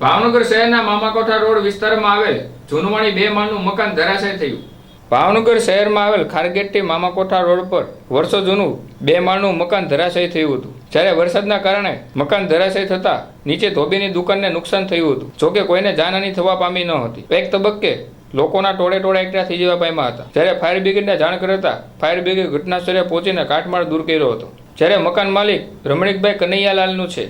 ભાવનગર શહેરના મામાકોઠા રોડ વિસ્તારમાં આવેલ જૂનવાણી 2 માળનું મકાન ધરાશાયી થયું। ભાવનગર શહેરમાં આવેલ ખારગેટથી મામાકોઠા રોડ પર વર્ષો જૂનું 2 માળનું મકાન ધરાશાયી થયું હતું। જ્યારે વરસાદના કારણે મકાન ધરાશાયી થતા નીચે ધોબીની દુકાનને નુકસાન થયું હતું। જોકે કોઈને જાનહાનિ થવા પામી ન હતી। એક તબક્કે લોકોના ટોળે એકઠા થઈ જવા પામ્યા હતા। જ્યારે ફાયર બ્રિગેડને જાણ કરતા ફાયર બ્રિગેડ ઘટનાસ્થળે પહોંચીને કાટમાળ દૂર કર્યો હતો। જ્યારે મકાન માલિક રમણીકભાઈ કનૈયાલાલનું છે।